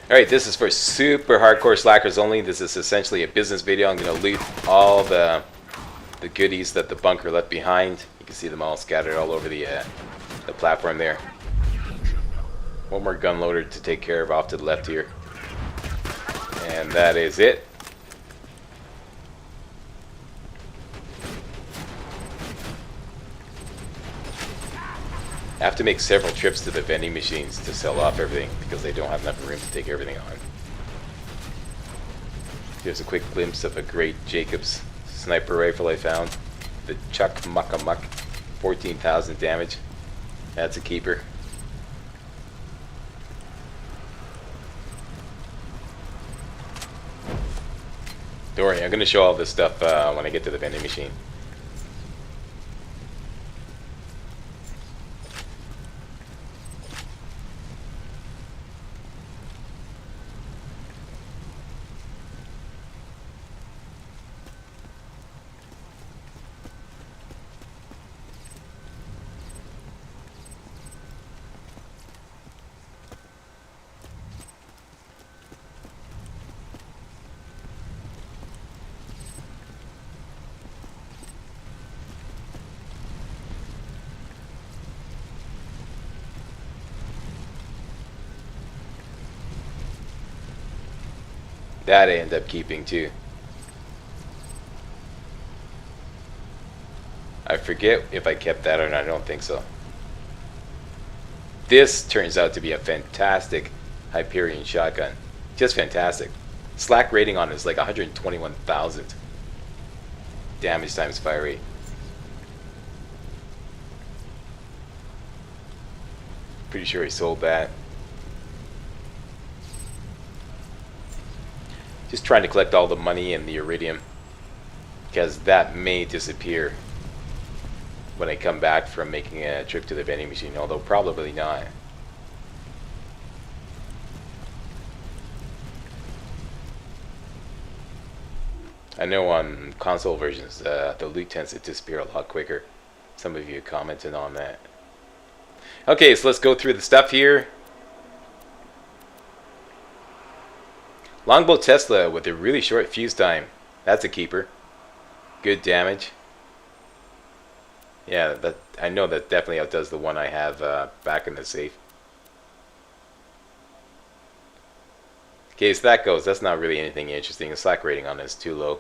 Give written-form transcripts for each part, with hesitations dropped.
Alright, this is for super hardcore slackers only. This is essentially a business video. I'm going to loot all the goodies that the bunker left behind. You can see them all scattered all over the platform there. One more gun loader to take care of off to the left here. And that is it. I have to make several trips to the vending machines to sell off everything because they don't have enough room to take everything on. Here's a quick glimpse of a great Jacobs sniper rifle I found. The Chuck Mucka Muck, 14,000 damage. That's a keeper. Don't worry, I'm going to show all this stuff when I get to the vending machine. That I end up keeping too. I forget if I kept that or not. I don't think so. This turns out to be a fantastic Hyperion shotgun. Just fantastic. Slack rating on it is like 121,000. Damage times fire rate. Pretty sure he sold that. Just trying to collect all the money and the iridium, because that may disappear when I come back from making a trip to the vending machine, although probably not. I know on console versions the loot tends to disappear a lot quicker. Some of you commented on that. Okay, so let's go through the stuff here. Longbow Tesla with a really short fuse time. That's a keeper. Good damage. Yeah, that I know that definitely outdoes the one I have back in the safe. Okay, so that goes. That's not really anything interesting. The slack rating on it is too low.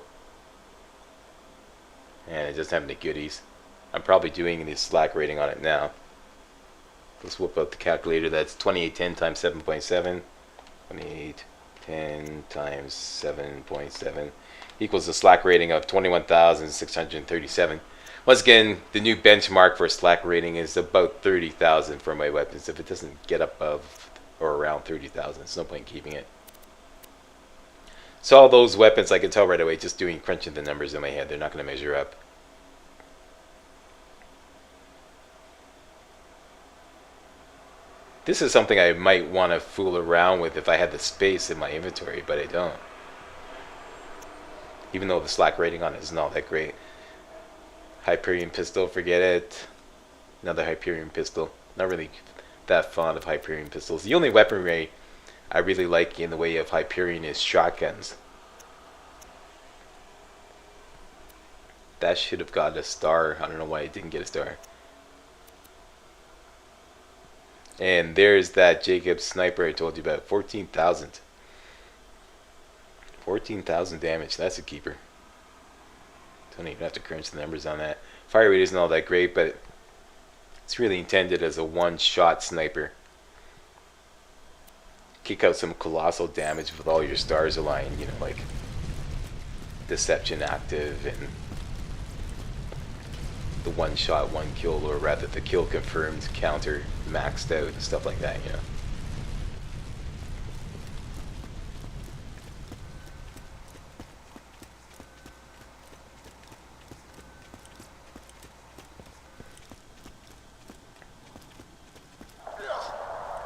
And it doesn't have any goodies. I'm probably doing the slack rating on it now. Let's whip out the calculator. That's 2810 times 7.7. 2810 times 7.7 equals a slack rating of 21,637. Once again, the new benchmark for slack rating is about 30,000 for my weapons. If it doesn't get above or around 30,000, there's no point in keeping it. So all those weapons, I can tell right away just doing crunching the numbers in my head. They're not going to measure up. This is something I might want to fool around with if I had the space in my inventory, but I don't. Even though the slack rating on it isn't all that great. Hyperion pistol, forget it. Another Hyperion pistol. Not really that fond of Hyperion pistols. The only weaponry I really like in the way of Hyperion is shotguns. That should have got a star. I don't know why it didn't get a star. And there's that Jacobs sniper I told you about. 14,000. 14,000 damage. That's a keeper. Don't even have to crunch the numbers on that. Fire rate isn't all that great, but it's really intended as a one-shot sniper. Kick out some colossal damage with all your stars aligned, you know, like Deception active and the one-shot, one-kill, or rather the kill-confirmed counter maxed out and stuff like that, you know.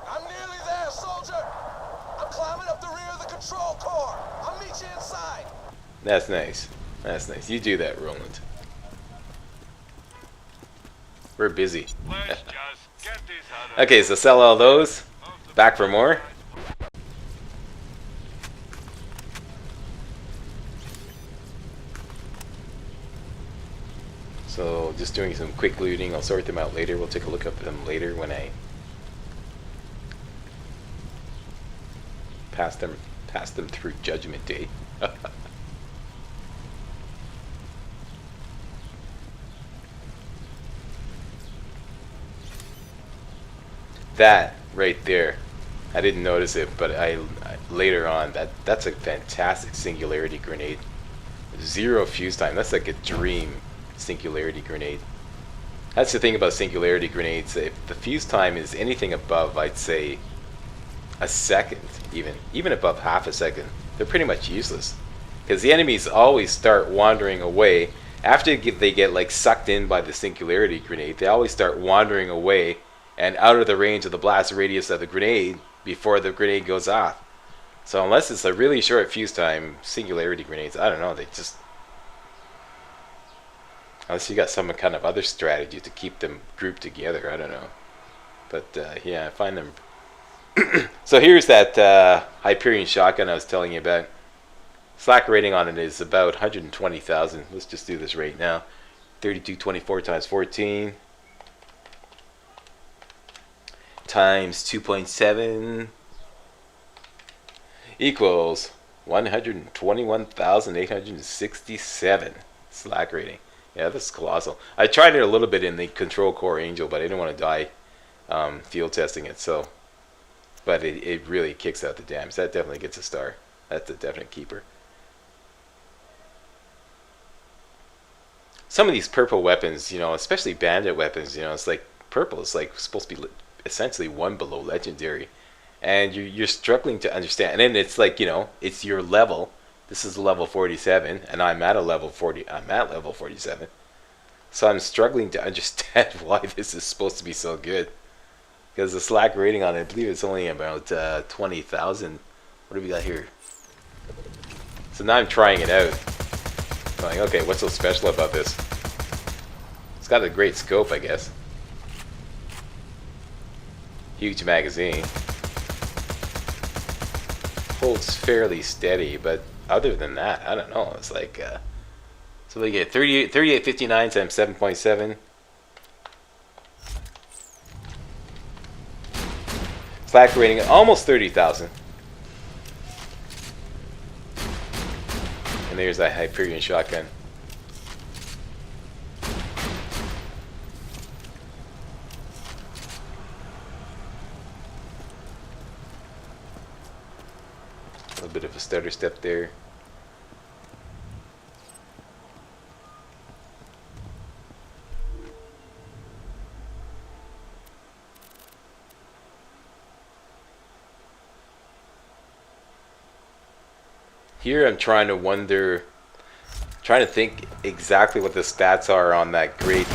I'm nearly there, soldier. I'm climbing up the rear of the control core. I'll meet you inside. That's nice. That's nice. You do that, Roland. We're busy. Okay, so sell all those. Back for more. So just doing some quick looting. I'll sort them out later. We'll take a look at them later when I pass them through Judgment Day. That right there, I didn't notice it, but I later on that's a fantastic singularity grenade. 0 fuse time. That's like a dream singularity grenade. That's the thing about singularity grenades. If the fuse time is anything above, I'd say a second, even above half a second, they're pretty much useless, because the enemies always start wandering away after they get like sucked in by the singularity grenade. They always start wandering away and out of the range of the blast radius of the grenade before the grenade goes off. So unless it's a really short fuse time, singularity grenades, I don't know, they just, unless you got some kind of other strategy to keep them grouped together, I don't know. But yeah, I find them. So here's that Hyperion shotgun I was telling you about. Slack rating on it is about 120,000. Let's just do this right now. 3224 times 14 times 2.7 equals 121,867 slack rating. Yeah, that's colossal. I tried it a little bit in the Control Core Angel, but I didn't want to die field testing it. So, but it really kicks out the damage. That definitely gets a star. That's a definite keeper. Some of these purple weapons, you know, especially bandit weapons, you know, it's like purple is like supposed to be essentially one below legendary, and you're struggling to understand. And then it's like, you know, it's your level. This is level 47, and I'm at level 47. So I'm struggling to understand why this is supposed to be so good, because the slack rating on it, I believe it's only about 20,000. What have we got here? So now I'm trying it out. I'm like, okay, what's so special about this? It's got a great scope, I guess. Huge magazine. Holds fairly steady, but other than that, I don't know. It's like, so they get 3859 times 7.7. Slack rating almost 30,000. And there's that Hyperion shotgun. A little bit of a stutter step there. Here I'm trying to think exactly what the stats are on that great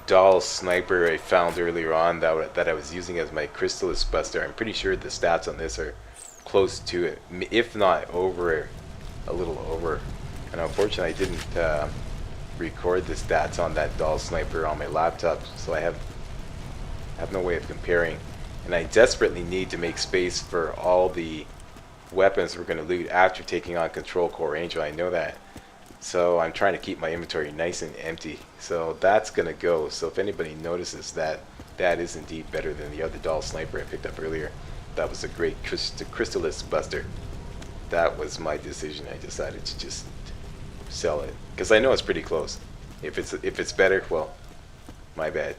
doll sniper I found earlier on that I was using as my Crystallis Buster. I'm pretty sure the stats on this are close to it, if not over, a little over. And unfortunately I didn't record the stats on that doll sniper on my laptop, so I have no way of comparing. And I desperately need to make space for all the weapons we're going to loot after taking on Control Core Angel. I know that. So I'm trying to keep my inventory nice and empty. So that's going to go. So if anybody notices that, that is indeed better than the other doll sniper I picked up earlier. That was a great Crystallis Buster. That was my decision. I decided to just sell it, because I know it's pretty close. If it's better, well, my bad.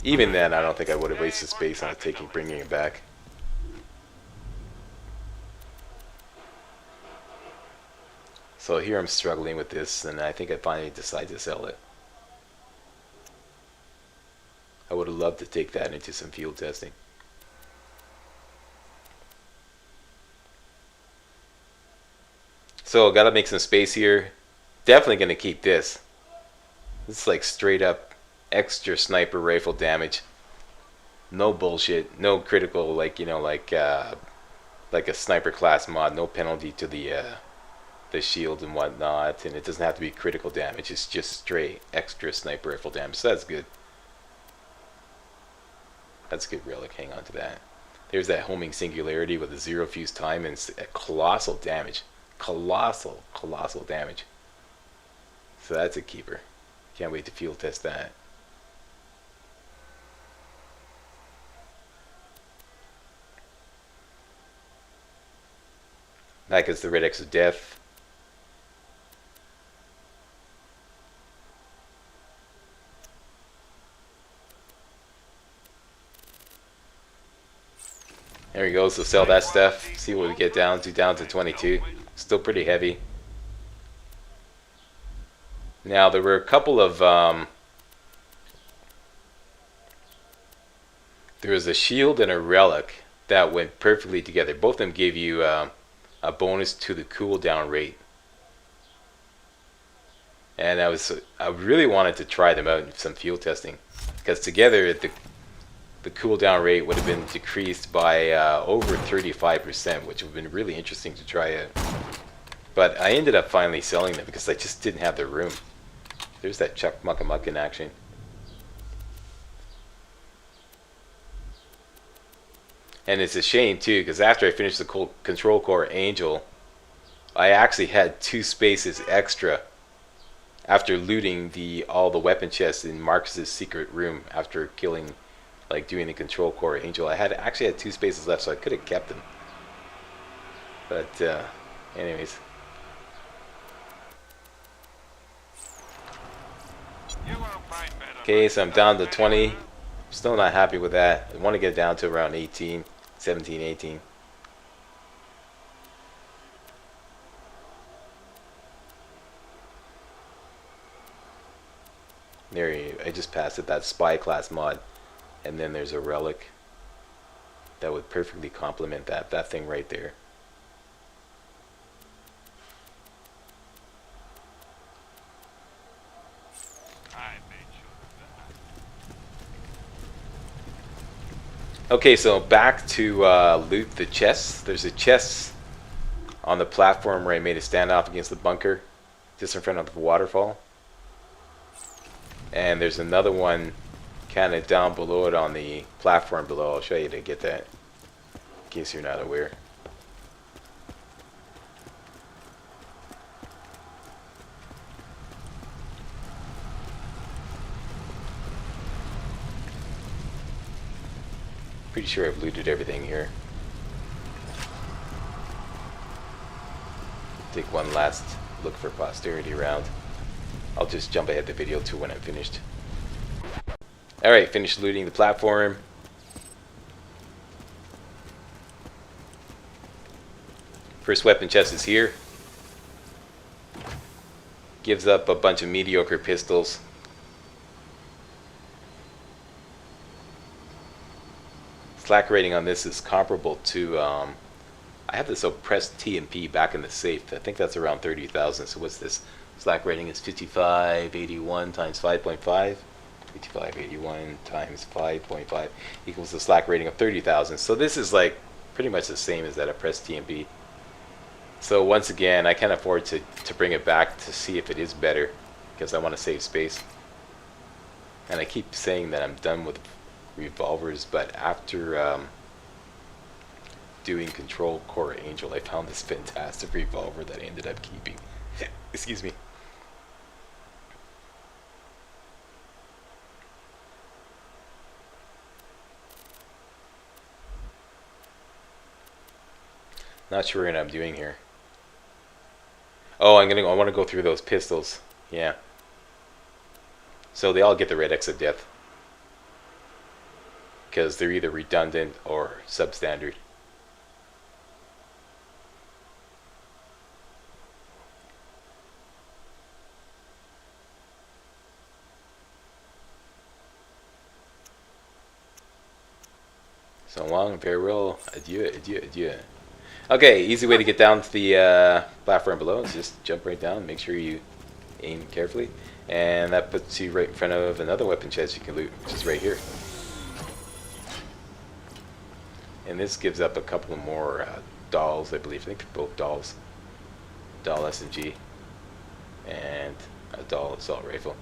Even then, I don't think I would have wasted space on bringing it back. So here I'm struggling with this, and I think I finally decided to sell it. I would have loved to take that into some field testing. So gotta make some space here. Definitely gonna keep this. This is like straight up extra sniper rifle damage. No bullshit. No critical, like, you know, like a sniper class mod. No penalty to the shield and whatnot, and it doesn't have to be critical damage. It's just straight extra sniper rifle damage. So that's good. That's good relic. Hang on to that. There's that homing singularity with a 0 fuse time and colossal damage. Colossal damage. So that's a keeper. Can't wait to field test that. That gets the red X of death. There we go, so sell that stuff. See what we get down to 22. Still pretty heavy. Now there were a couple of there was a shield and a relic that went perfectly together. Both of them gave you a bonus to the cooldown rate. And I really wanted to try them out in some field testing, because together the cooldown rate would have been decreased by over 35%, which would have been really interesting to try out. But I ended up finally selling them because I just didn't have the room. There's that Chuck Mucka Muck in action. And it's a shame too, because after I finished the Control Core Angel, I actually had 2 spaces extra after looting all the weapon chests in Marcus's secret room after killing, like doing the Control Core Angel. I actually had 2 spaces left, so I could have kept them. But anyways. Okay, so I'm down to 20. Still not happy with that. I want to get it down to around 18, 17, 18. There you, I just passed it, that spy class mod. And then there's a relic that would perfectly complement that thing right there. Okay, so back to loot the chests. There's a chest on the platform where I made a standoff against the bunker, just in front of the waterfall. And there's another one kind of down below it on the platform below. I'll show you to get that, in case you're not aware. Pretty sure I've looted everything here. Take one last look for posterity round. I'll just jump ahead the video to when I'm finished. Alright, finished looting the platform. First weapon chest is here. Gives up a bunch of mediocre pistols. Slack rating on this is comparable to, I have this oppressed TMP back in the safe. I think that's around 30,000. So what's this? Slack rating is 5581 times 5.5. 5581 times 5.5 equals the slack rating of 30,000. So this is like pretty much the same as that oppressed TMP. So once again, I can't afford to bring it back to see if it is better, because I want to save space. And I keep saying that I'm done with revolvers, but after doing Control Core Angel, I found this fantastic revolver that I ended up keeping. Excuse me. Not sure what I'm doing here. Oh, I want to go through those pistols. Yeah. So they all get the red X of death, because they're either redundant or substandard. So long and farewell. Adieu, adieu, adieu. Okay, easy way to get down to the platform below is just jump right down. Make sure you aim carefully. And that puts you right in front of another weapon chest you can loot, which is right here. And this gives up a couple more dolls, I believe. I think they're both dolls. Doll SMG and a doll assault rifle.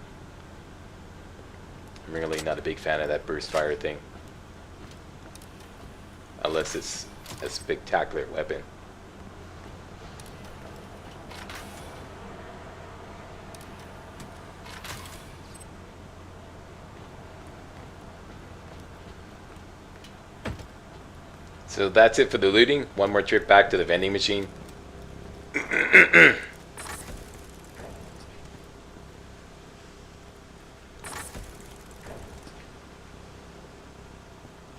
I'm really not a big fan of that burst fire thing, unless it's a spectacular weapon. So that's it for the looting. One more trip back to the vending machine.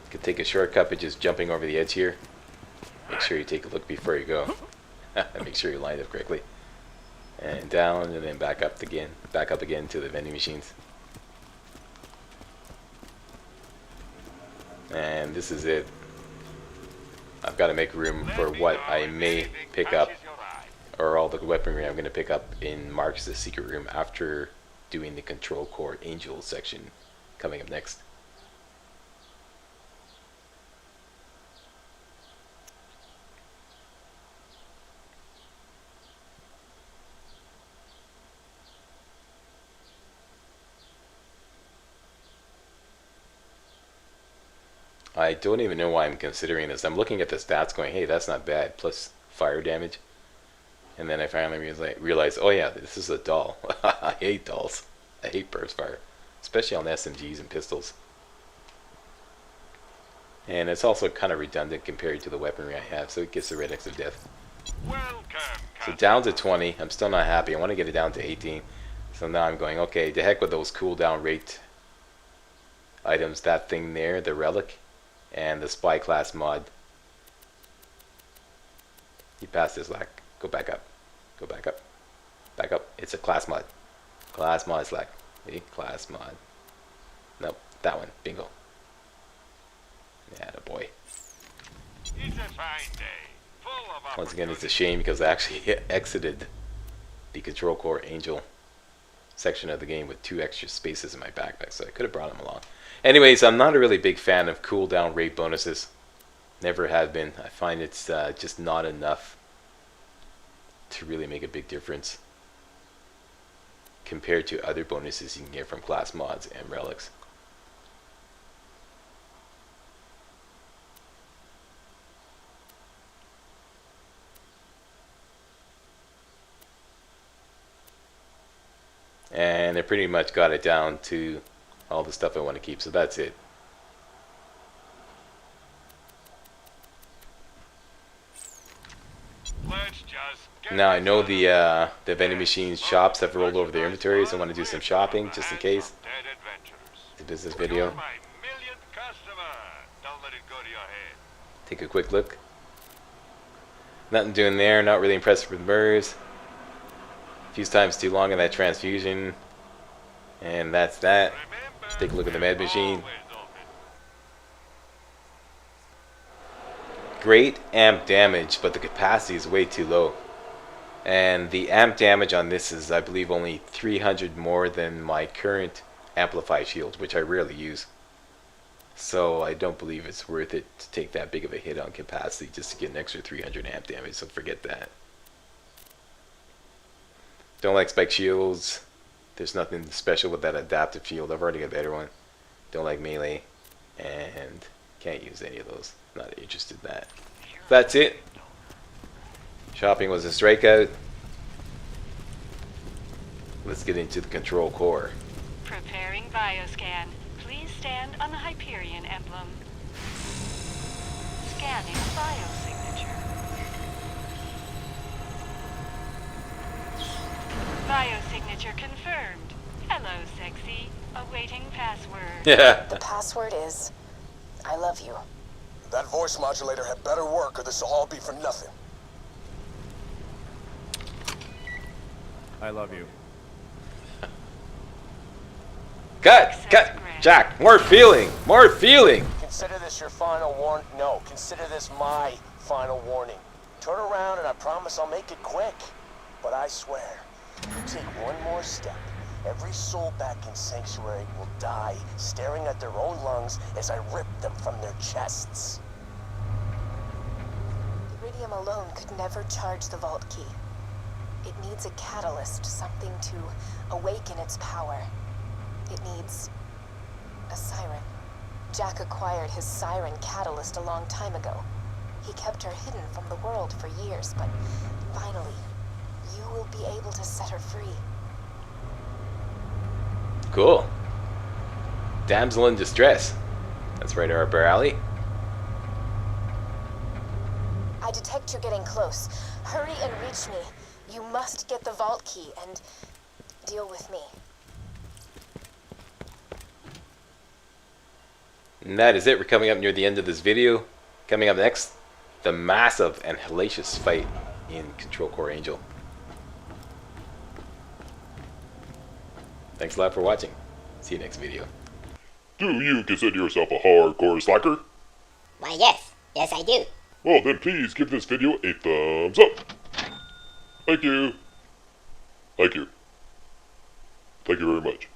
Could take a shortcut by just jumping over the edge here. Make sure you take a look before you go. Make sure you line up correctly. And down and then back up again. Back up again to the vending machines. And this is it. I've got to make room for what I may pick up, or all the weaponry I'm going to pick up in Marcus' secret room after doing the Control Core Angel section coming up next. I don't even know why I'm considering this. I'm looking at the stats going, hey, that's not bad, plus fire damage. And then I finally realized, oh yeah, this is a doll. I hate dolls. I hate burst fire, especially on SMGs and pistols. And it's also kind of redundant compared to the weaponry I have, so it gets the red X of death. So down to 20. I'm still not happy. I want to get it down to 18. So now I'm going, okay, the heck with those cooldown rate items. That thing there, the relic, and the spy class mod. You passed this, Slack. Go back up. Go back up. Back up. It's a class mod. Class mod, Slack. See? Class mod. Nope. That one. Bingo. Yeah, the boy. It's a fine day. Full of Once again, it's a shame because I actually exited the Control Core Angel section of the game with 2 extra spaces in my backpack, so I could have brought them along. Anyways, I'm not a really big fan of cooldown rate bonuses. Never have been. I find it's just not enough to really make a big difference compared to other bonuses you can get from class mods and relics. And I pretty much got it down to all the stuff I want to keep, so that's it. Now I know the vending machine shops have rolled over their inventories. I want to do some shopping just in case. It's a business video. Take a quick look. Nothing doing there. Not really impressed with MERS. A few times too long in that transfusion. And that's that. Take a look at the med machine. Great amp damage, but the capacity is way too low. And the amp damage on this is, I believe, only 300 more than my current amplify shield, which I rarely use. So I don't believe it's worth it to take that big of a hit on capacity just to get an extra 300 amp damage, so forget that. Don't like spike shields. There's nothing special with that adaptive shield. I've already got a better one. Don't like melee. And can't use any of those. Not interested in that. That's it. Shopping was a strikeout. Let's get into the control core. Preparing bioscan. Please stand on the Hyperion emblem. Scanning biosignature. Biosignature confirmed. Hello, sexy. Awaiting password. Yeah. The password is, I love you. That voice modulator had better work, or this will all be for nothing. I love you. Cut! Jack, more feeling! More feeling! Consider this your final warning. No, consider this my final warning. Turn around and I promise I'll make it quick. But I swear, you take one more step, every soul back in Sanctuary will die staring at their own lungs as I rip them from their chests. Iridium alone could never charge the vault key. It needs a catalyst, something to awaken its power. It needs a siren. Jack acquired his siren catalyst a long time ago. He kept her hidden from the world for years, but finally, you will be able to set her free. Cool. Damsel in distress. That's right up our alley. detect you're getting close. Hurry and reach me. You must get the vault key and deal with me. And that is it. We're coming up near the end of this video. Coming up next, the massive and hellacious fight in Control Core Angel. Thanks a lot for watching. See you next video. Do you consider yourself a hardcore slacker? Why, yes. Yes, I do. Well, then please give this video a thumbs up. Thank you. Thank you. Thank you very much.